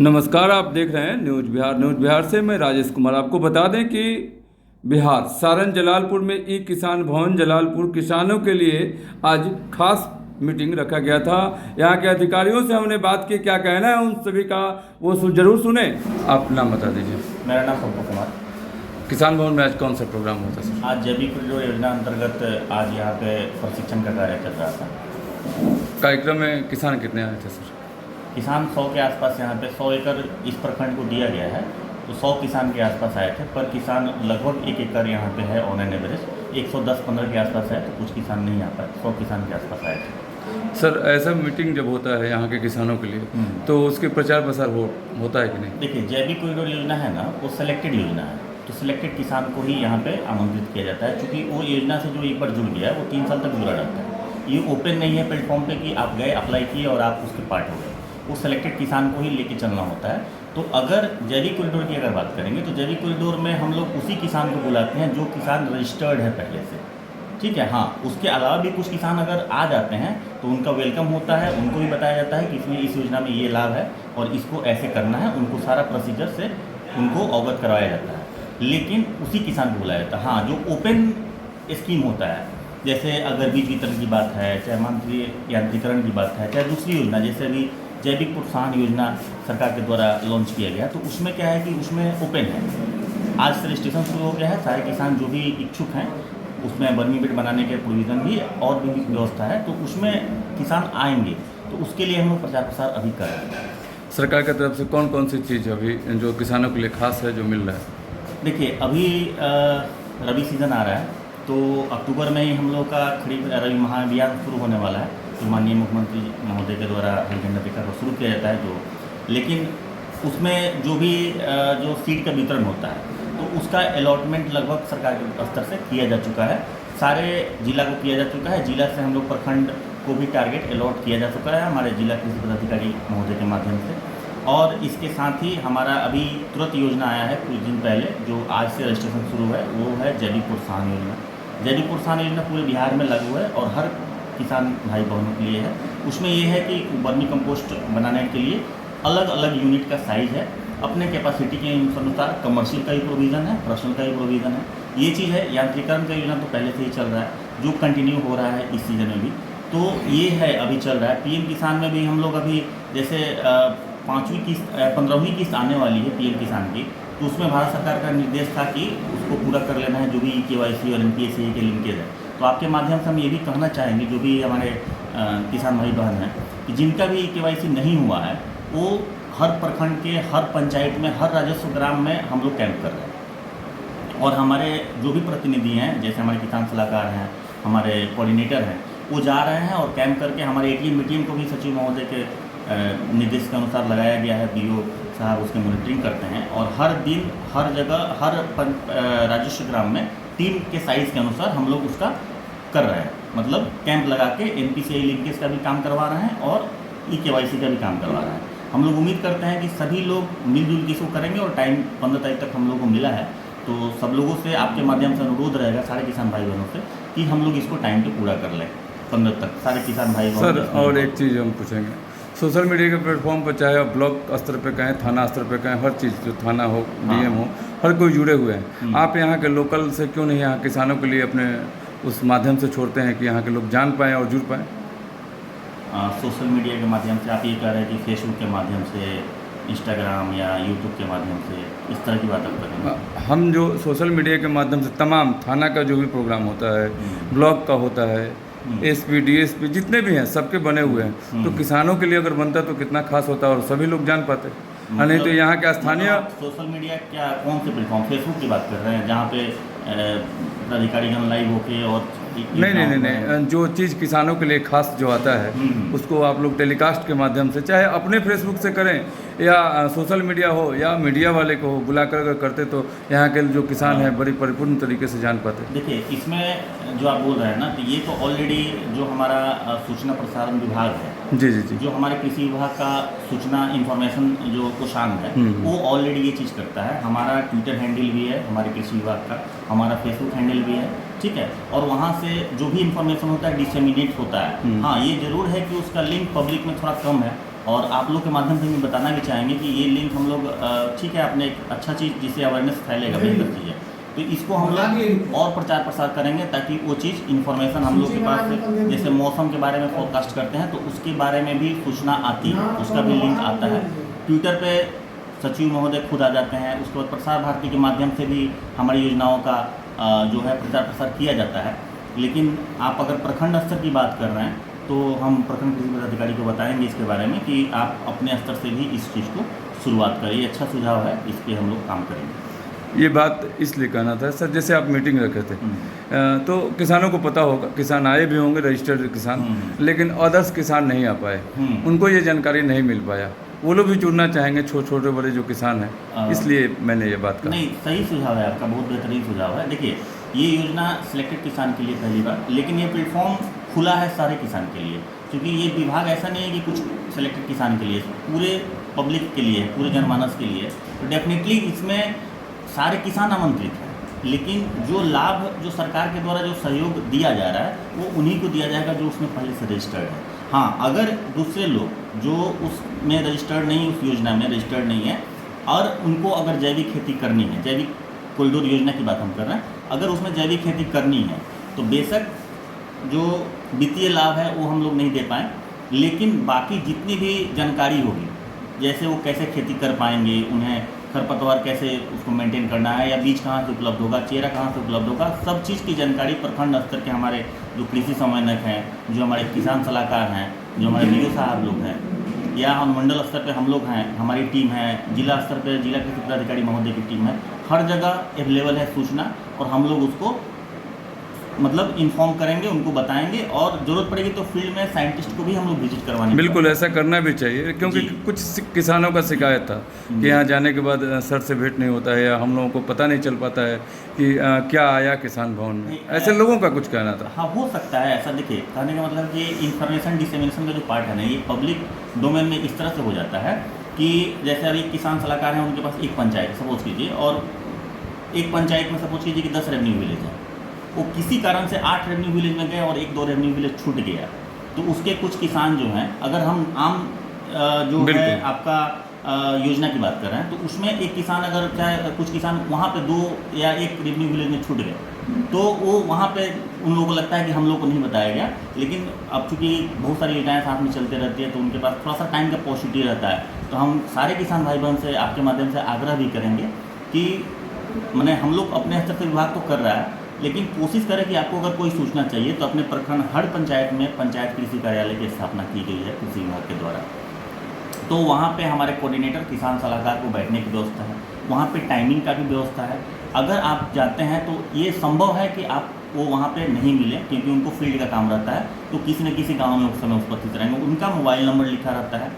नमस्कार, आप देख रहे हैं न्यूज़ बिहार। न्यूज़ बिहार से मैं राजेश कुमार। आपको बता दें कि बिहार सारण जलालपुर में ई किसान भवन जलालपुर किसानों के लिए आज खास मीटिंग रखा गया था। यहाँ के अधिकारियों से हमने बात की, क्या कहना है उन सभी का वो जरूर सुने। आप नाम बता दीजिए। मेरा नाम पप्पू कुमार। किसान भवन में आज कौन सा प्रोग्राम होता है सर? आज जैविक कोरिडोर योजना अंतर्गत आज यहाँ पे प्रशिक्षण का कार्य चल रहा था। कार्यक्रम में किसान कितने आए थे सर? किसान 100 के आसपास यहाँ पे 100 एकड़ इस प्रखंड को दिया गया है, तो 100 किसान के आसपास आए थे। पर किसान लगभग 1 एकड़ यहाँ पे है ऑन एन एवरेज। 110-15 के आसपास है, तो कुछ किसान नहीं आ पाए। 100 किसान के आसपास आए थे। सर, ऐसा मीटिंग जब होता है यहाँ के किसानों के लिए तो उसके प्रचार प्रसार होता है कि नहीं? देखिए, जैविक कोरिडोर योजना है ना, वो सेलेक्टेड योजना है, तो सिलेक्टेड किसान को ही यहाँ पे आमंत्रित किया जाता है। क्योंकि वो योजना से जो एक बार जुड़ गया है वो 3 साल तक जुड़ा रहता है। ये ओपन नहीं है प्लेटफॉर्म पे कि आप गए, अप्लाई किए और आप उसके पार्ट हो गए। वो सेलेक्टेड किसान को ही लेके चलना होता है। तो अगर जैविक कोरिडोर की अगर बात करेंगे तो जैविक कोरिडोर में हम लोग उसी किसान को बुलाते हैं जो किसान रजिस्टर्ड है पहले से, ठीक है। हाँ, उसके अलावा भी कुछ किसान अगर आ जाते हैं तो उनका वेलकम होता है। उनको भी बताया जाता है कि इसमें इस योजना में ये लाभ है और इसको ऐसे करना है। उनको सारा प्रोसीजर से उनको अवगत करवाया जाता है, लेकिन उसी किसान को बुलाया जाता है। हाँ, जो ओपन स्कीम होता है, जैसे अगर बीज वितरण की बात है, चाहे मानवीय यांत्रिकरण की बात है, चाहे दूसरी योजना जैसे अभी जैविक प्रोत्साहन योजना सरकार के द्वारा लॉन्च किया गया, तो उसमें क्या है कि उसमें ओपन है। आज से रजिस्ट्रेशन शुरू हो गया है। सारे किसान जो भी इच्छुक हैं उसमें बर्मी बेड बनाने के प्रोविज़न भी और भी व्यवस्था है, तो उसमें किसान आएंगे। तो उसके लिए हम लोग प्रचार प्रसार अभी कर रहे हैं। सरकार की तरफ से कौन कौन सी चीज़ अभी जो किसानों के लिए खास है जो मिल रहा है? देखिए, अभी रबी सीज़न आ रहा है, तो अक्टूबर में ही हम लोग का खरीफ रबी महाअभियान शुरू होने वाला है, तो माननीय मुख्यमंत्री महोदय के द्वारा हरी झंडा दिखाकर शुरू किया जाता है। तो लेकिन उसमें जो भी जो सीड का वितरण होता है, तो उसका अलॉटमेंट लगभग सरकार के स्तर से किया जा चुका है। सारे जिला को किया जा चुका है। जिला से हम लोग प्रखंड को भी टारगेट अलॉट किया जा चुका है हमारे जिला कृषि पदाधिकारी महोदय के माध्यम से। और इसके साथ ही हमारा अभी तुरंत योजना आया है कुछ दिन पहले, जो आज से रजिस्ट्रेशन शुरू है, वो है जैविक प्रोत्साहन योजना। जैविक प्रोत्साहन योजना पूरे बिहार में लागू है और हर किसान भाई बहनों के लिए है। उसमें ये है कि वर्मी कंपोस्ट बनाने के लिए अलग अलग यूनिट का साइज़ है, अपने कैपेसिटी के अनुसार कमर्शियल का भी प्रोविज़न है, पर्सनल का भी प्रोविज़न है। ये चीज़ है। यांत्रिकरण का योजना तो पहले से ही चल रहा है, जो कंटिन्यू हो रहा है इस सीज़न में भी। तो ये है, अभी चल रहा है। पीएम किसान में भी हम लोग अभी जैसे 5वीं किस्त 15वीं किस्त आने वाली है पीएम किसान की, तो उसमें भारत सरकार का निर्देश था कि उसको पूरा कर लेना है, जो भी KYC और NPS के लिंकेज है। तो आपके माध्यम से हम ये भी कहना चाहेंगे, जो भी हमारे किसान भाई बहन हैं, कि जिनका भी KYC नहीं हुआ है, वो हर प्रखंड के हर पंचायत में, हर राजस्व ग्राम में हम लोग कैंप कर रहे हैं। और हमारे जो भी प्रतिनिधि हैं, जैसे हमारे किसान सलाहकार हैं, हमारे कोऑर्डिनेटर हैं, वो जा रहे हैं और कैंप करके हमारे ATM मीटिंग को भी सचिव महोदय के निर्देश के अनुसार लगाया गया है। BO साहब उसकी मॉनिटरिंग करते हैं और हर दिन हर जगह हर राजस्व ग्राम में टीम के साइज़ के अनुसार हम लोग उसका कर रहे हैं। मतलब कैंप लगा के NPCI लिंकेज का भी काम करवा रहे हैं और KYC का भी काम करवा रहे हैं। हम लोग उम्मीद करते हैं कि सभी लोग मिलजुल के इसको करेंगे और टाइम 15 तारीख तक हम लोग को मिला है। तो सब लोगों से आपके माध्यम से अनुरोध रहेगा, सारे किसान भाई बहनों से, कि हम लोग इसको टाइम पे पूरा कर लें 15 तक, सारे किसान भाई बहन। सर, और एक चीज़ हम पूछेंगे, सोशल मीडिया के प्लेटफॉर्म पर चाहे ब्लॉक स्तर पे कहें, थाना स्तर पे कहें, हर चीज़, जो थाना हो, DM हो, हर कोई जुड़े हुए हैं। आप यहाँ के लोकल से क्यों नहीं यहाँ किसानों के लिए अपने उस माध्यम से छोड़ते हैं कि यहाँ के लोग जान पाएँ और जुड़ पाएँ? सोशल मीडिया के माध्यम से आप ये कह रहे हैं कि फेसबुक के माध्यम से, इंस्टाग्राम या यूट्यूब के माध्यम से, इस तरह की बात आप करेंगे? हम जो सोशल मीडिया के माध्यम से तमाम थाना का जो भी प्रोग्राम होता है, ब्लॉक का होता है, SP DSP जितने भी हैं सबके बने हुए हैं, तो किसानों के लिए अगर बनता तो कितना खास होता और सभी लोग जान पाते। नहीं तो यहाँ के स्थानीय सोशल मीडिया क्या, कौन से प्लेटफॉर्म? फेसबुक की बात कर रहे हैं, जहाँ पे अधिकारीगण लाइव होके और नहीं, जो चीज़ किसानों के लिए खास जो आता है उसको आप लोग टेलीकास्ट के माध्यम से, चाहे अपने फेसबुक से करें या सोशल मीडिया हो या मीडिया वाले को हो, बुलाकर अगर करते तो यहाँ के जो किसान हैं बड़ी परिपूर्ण तरीके से जान पाते। देखिए, इसमें जो आप बोल रहे हैं ना, तो ये तो ऑलरेडी जो हमारा सूचना प्रसारण विभाग है, जी जी जी, जो हमारे कृषि विभाग का सूचना इंफॉर्मेशन जो कोषांग है, वो ऑलरेडी ये चीज़ करता है। हमारा ट्विटर हैंडल भी है हमारे कृषि विभाग का, हमारा फेसबुक हैंडल भी है, ठीक है। और वहाँ से जो भी इंफॉर्मेशन होता है डिसेमिनेट होता है। हाँ, ये ज़रूर है कि उसका लिंक पब्लिक में थोड़ा कम है, और आप लोग के माध्यम से हम बताना भी चाहेंगे कि ये लिंक हम लोग ठीक है, आपने एक अच्छा चीज़ जिससे अवेयरनेस फैलेगा, बेहतर चीज़ है, तो इसको हम लोग और प्रचार प्रसार करेंगे ताकि वो चीज़ इन्फॉर्मेशन हम लोग के पास, जैसे मौसम के बारे में फोरकास्ट करते हैं तो उसके बारे में भी सूचना आती है, उसका भी लिंक आता है। ट्विटर पे सचिव महोदय खुद आ जाते हैं, उसके बाद प्रसार भारती के माध्यम से भी हमारी योजनाओं का जो है प्रचार प्रसार किया जाता है। लेकिन आप अगर प्रखंड स्तर की बात कर रहे हैं तो हम प्रखंड कृषि पदाधिकारी को बताएंगे इसके बारे में कि आप अपने स्तर से भी इस चीज़ को शुरुआत करें। ये अच्छा सुझाव है, इस पर हम लोग काम करेंगे। ये बात इसलिए कहना था सर, जैसे आप मीटिंग रखे थे तो किसानों को पता होगा, किसान आए भी होंगे रजिस्टर्ड किसान, लेकिन अदर्स किसान नहीं आ पाए, उनको ये जानकारी नहीं मिल पाया, वो लोग भी जुड़ना चाहेंगे, छोटे बड़े जो किसान हैं, इसलिए मैंने ये बात कहा। नहीं, सही सुझाव है आपका, बहुत बेहतरीन सुझाव है। देखिए, ये योजना सिलेक्टेड किसान के लिए पहली बार, लेकिन ये प्लेटफॉर्म खुला है सारे किसान के लिए, क्योंकि ये विभाग ऐसा नहीं है कि कुछ सिलेक्टेड किसान के लिए, पूरे पब्लिक के लिए, पूरे जनमानस के लिए। तो डेफिनेटली इसमें सारे किसान आमंत्रित हैं, लेकिन जो लाभ जो सरकार के द्वारा जो सहयोग दिया जा रहा है वो उन्हीं को दिया जाएगा जो उसमें पहले से रजिस्टर्ड है। हाँ, अगर दूसरे लोग जो उसमें रजिस्टर्ड नहीं, उस योजना में रजिस्टर्ड नहीं है और उनको अगर जैविक खेती करनी है, जैविक कॉरिडोर योजना की बात हम कर रहे हैं, अगर उसमें जैविक खेती करनी है तो बेशक जो वित्तीय लाभ है वो हम लोग नहीं दे पाएँ, लेकिन बाकी जितनी भी जानकारी होगी, जैसे वो कैसे खेती कर पाएंगे, उन्हें खरपतवार कैसे उसको मेंटेन करना है, या बीज कहाँ से उपलब्ध होगा, चेरा कहाँ से उपलब्ध होगा, सब चीज़ की जानकारी प्रखंड स्तर के हमारे जो कृषि समन्वयक हैं, जो हमारे किसान सलाहकार हैं, जो हमारे बीओ साहब लोग हैं, या हम मंडल स्तर पे हम लोग हैं, हमारी टीम है, जिला स्तर पे जिला कृषि पदाधिकारी महोदय की टीम है, हर जगह अवेलेबल है सूचना, और हम लोग उसको मतलब इन्फॉर्म करेंगे, उनको बताएंगे, और ज़रूरत पड़ेगी तो फील्ड में साइंटिस्ट को भी हम लोग विजिट करवाने। बिल्कुल ऐसा करना भी चाहिए, क्योंकि कुछ किसानों का शिकायत था कि यहाँ जाने के बाद सर से भेंट नहीं होता है, या हम लोगों को पता नहीं चल पाता है कि क्या आया किसान भवन में, ऐसे लोगों का कुछ कहना था। हाँ, हो सकता है ऐसा। देखिए, कहने का मतलब कि इन्फॉर्मेशन डिसेमिनेशन का जो पार्ट है ना, ये पब्लिक डोमेन में इस तरह से हो जाता है कि जैसे अभी किसान सलाहकार हैं, उनके पास एक पंचायत सपोज कीजिए, और एक पंचायत में सपोज कीजिए कि 10 रेवेन्यू विलेज है, वो किसी कारण से 8 रेवेन्यू विलेज में गए और 1-2 रेवेन्यू विलेज छूट गया, तो उसके कुछ किसान जो हैं, अगर हम आम जो है आपका योजना की बात कर रहे हैं, तो उसमें एक किसान अगर चाहे कुछ किसान वहाँ पे 2 या 1 रेवेन्यू विलेज में छूट गए, तो वो वहाँ पे उन लोगों को लगता है कि हम लोग को नहीं बताया गया। लेकिन अब चूँकि बहुत सारी योजनाएं साथ में चलते रहती है, तो उनके पास थोड़ा सा टाइम का पॉसिबिलिटी रहता है, तो हम सारे किसान भाई बहन से आपके माध्यम से आग्रह भी करेंगे कि मैंने हम लोग अपने स्तर से विभाग तो कर रहा है, लेकिन कोशिश करें कि आपको अगर कोई सूचना चाहिए तो अपने प्रखंड हर पंचायत में पंचायत कृषि कार्यालय की स्थापना की गई है कृषि विभाग के द्वारा, तो वहाँ पे हमारे कोऑर्डिनेटर किसान सलाहकार को बैठने की व्यवस्था है, वहाँ पे टाइमिंग का भी व्यवस्था है। अगर आप जाते हैं तो ये संभव है कि आप वो वहाँ पे नहीं मिले, क्योंकि उनको फील्ड का काम रहता है, तो किसी न किसी गाँव में उस समय उपस्थित रहेंगे, उनका मोबाइल नंबर लिखा रहता है,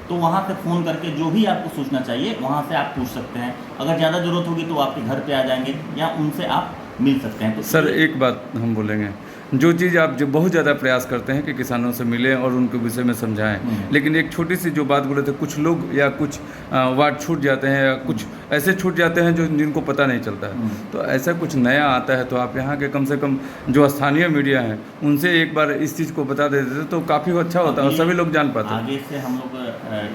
तो वहाँ पे फ़ोन करके जो भी आपको सूचना चाहिए वहाँ से आप पूछ सकते हैं। अगर ज़्यादा ज़रूरत होगी तो आपके घर पे आ जाएंगे या उनसे आप मिल सकते हैं। तो सर एक बात हम बोलेंगे, जो चीज़ आप जो बहुत ज़्यादा प्रयास करते हैं कि किसानों से मिलें और उनके विषय में समझाएं, लेकिन एक छोटी सी जो बात बोले थे, कुछ लोग या कुछ वार्ड छूट जाते हैं या कुछ ऐसे छूट जाते हैं जो जिनको पता नहीं चलता है, तो ऐसा कुछ नया आता है तो आप यहाँ के कम से कम जो स्थानीय मीडिया हैं उनसे एक बार इस चीज़ को बता देते तो काफ़ी अच्छा होता है और सभी लोग जान पाते हैं। आगे से हम लोग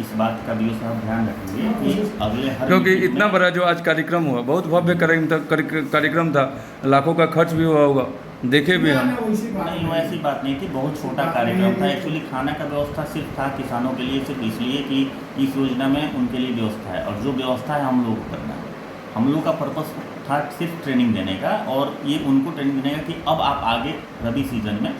इस बात का भी साहब ध्यान रखेंगे कि अगले हर, क्योंकि इतना बड़ा जो आज कार्यक्रम हुआ, बहुत भव्य कार्यक्रम था, लाखों का खर्च भी हुआ होगा, देखे भी हम। नहीं, वैसी बात नहीं थी, बहुत छोटा कार्यक्रम था। एक्चुअली खाना का व्यवस्था सिर्फ था किसानों के लिए, सिर्फ इसलिए कि इस योजना में उनके लिए व्यवस्था है, और जो व्यवस्था है हम लोग को करना है। हम लोग का पर्पस था सिर्फ ट्रेनिंग देने का, और ये उनको ट्रेनिंग देने का कि अब आप आगे रबी सीजन में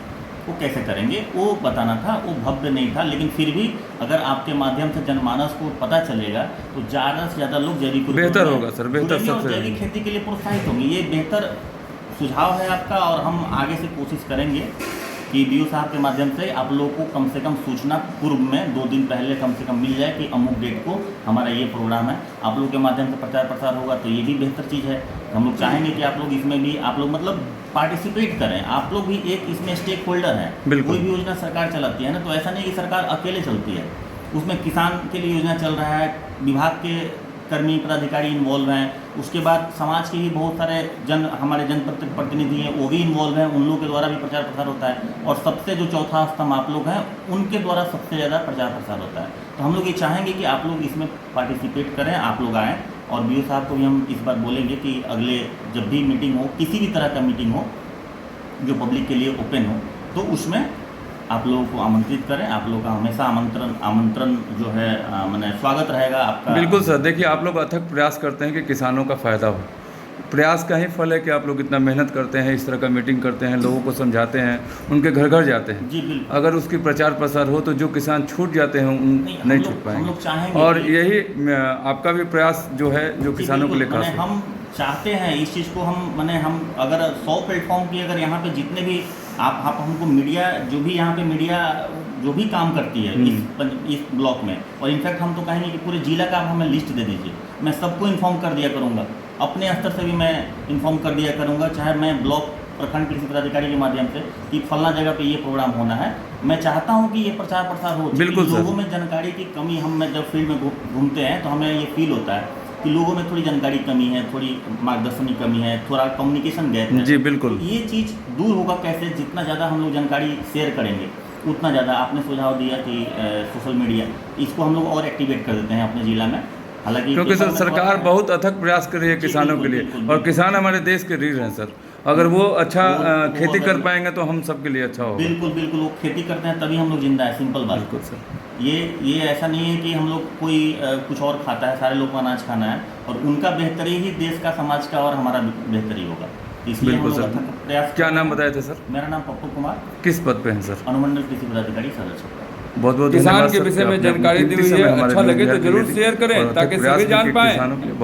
वो कैसे करेंगे वो बताना था। वो भव्य नहीं था, लेकिन फिर भी अगर आपके माध्यम से जनमानस को पता चलेगा तो ज़्यादा से ज़्यादा लोग जैविक बेहतर होगा सर, बेहतर सबसे जैविक खेती के लिए प्रोत्साहित होंगे। ये बेहतर सुझाव है आपका, और हम आगे से कोशिश करेंगे कि बीओ साहब के माध्यम से आप लोगों को कम से कम सूचना पूर्व में 2 दिन पहले कम से कम मिल जाए कि अमुक डेट को हमारा ये प्रोग्राम है। आप लोगों के माध्यम से प्रचार प्रसार होगा तो ये भी बेहतर चीज़ है। हम लोग चाहेंगे कि आप लोग इसमें भी आप लोग मतलब पार्टिसिपेट करें, आप लोग भी एक इसमें स्टेक होल्डर हैं। कोई भी योजना सरकार चलाती है ना, तो ऐसा नहीं कि सरकार अकेले चलती है, उसमें किसान के लिए योजना चल रहा है, विभाग के कर्मी पदाधिकारी इन्वॉल्व हैं, उसके बाद समाज के भी बहुत सारे हमारे जनप्रतिनिधि हैं वो भी इन्वॉल्व हैं, उन लोगों के द्वारा भी प्रचार प्रसार होता है, और सबसे जो चौथा स्तंभ आप लोग हैं उनके द्वारा सबसे ज़्यादा प्रचार प्रसार होता है। तो हम लोग ये चाहेंगे कि आप लोग इसमें पार्टिसिपेट करें, आप लोग आएँ, और BO साहब को भी हम इस बात बोलेंगे कि अगले जब भी मीटिंग हो, किसी भी तरह का मीटिंग हो जो पब्लिक के लिए ओपन हो, तो उसमें आप लोगों को आमंत्रित करें। आप लोगों का हमेशा आमंत्रण जो है मैंने स्वागत रहेगा आपका। बिल्कुल सर, देखिए आप लोग अथक प्रयास करते हैं कि किसानों का फ़ायदा हो। प्रयास का ही फल है कि आप लोग इतना मेहनत करते हैं, इस तरह का मीटिंग करते हैं, लोगों को समझाते हैं, उनके घर घर जाते हैं। जी बिल्कुल। अगर उसकी प्रचार प्रसार हो तो जो किसान छूट जाते हैं नहीं छूट हम लोग पाएंगे। चाहेंगे और यही आपका भी प्रयास जो है जो किसानों के लिए खास है। हम चाहते हैं इस चीज़ को, हम अगर 100 प्लेटफॉर्म की अगर यहाँ पे जितने भी आप हमको मीडिया जो भी यहाँ पे मीडिया जो भी काम करती है इस ब्लॉक में, और इनफैक्ट हम तो कहेंगे कि पूरे जिला का आप हमें लिस्ट दे दीजिए, मैं सबको इन्फॉर्म कर दिया करूँगा, अपने स्तर से भी मैं इन्फॉर्म कर दिया करूँगा, चाहे मैं ब्लॉक प्रखंड कृषि पदाधिकारी के माध्यम से कि फलना जगह पे ये प्रोग्राम होना है। मैं चाहता हूँ कि ये प्रचार प्रसार हो, बिल्कुल सर। लोगों में जानकारी की कमी, हम जब फील्ड में घूमते हैं तो हमें ये फील होता है कि लोगों में थोड़ी जानकारी कमी है, थोड़ी मार्गदर्शन की कमी है, थोड़ा कम्युनिकेशन गैप है। जी बिल्कुल। तो ये चीज़ दूर होगा कैसे? जितना ज़्यादा हम लोग जानकारी शेयर करेंगे उतना ज़्यादा। आपने सुझाव दिया कि सोशल मीडिया, इसको हम लोग और एक्टिवेट कर देते हैं अपने ज़िला में, हालांकि क्योंकि सर सरकार बहुत अथक प्रयास कर रही है किसानों के लिए, और किसान हमारे देश के रीढ़ हैं सर। अगर वो अच्छा खेती कर पाएंगे तो हम सबके लिए अच्छा होगा। बिल्कुल बिल्कुल, वो खेती करते हैं तभी हम लोग जिंदा है, सिंपल बात। बिल्कुल सर। ये ऐसा नहीं है कि हम लोग कोई कुछ और खाता है, सारे लोग को अनाज खाना है, और उनका बेहतरी ही देश का, समाज का और हमारा बेहतरी होगा। इसलिए हम लोग अथक प्रयास। क्या नाम बताए थे सर? मेरा नाम पप्पू कुमार। किस पद पे हैं सर? अनुमंडल कृषि पदाधिकारी सदर छपरा। बहुत बहुत किसान धन्यवाद के सर विषय कि में आपने जानकारी अपने दी हुई कीमती है, समय हमारे अच्छा लगे मीडिया तो के जरूर लिए शेयर करें और अथक ताकि प्रयास सभी जान किए पाएं। किसानों के लिए।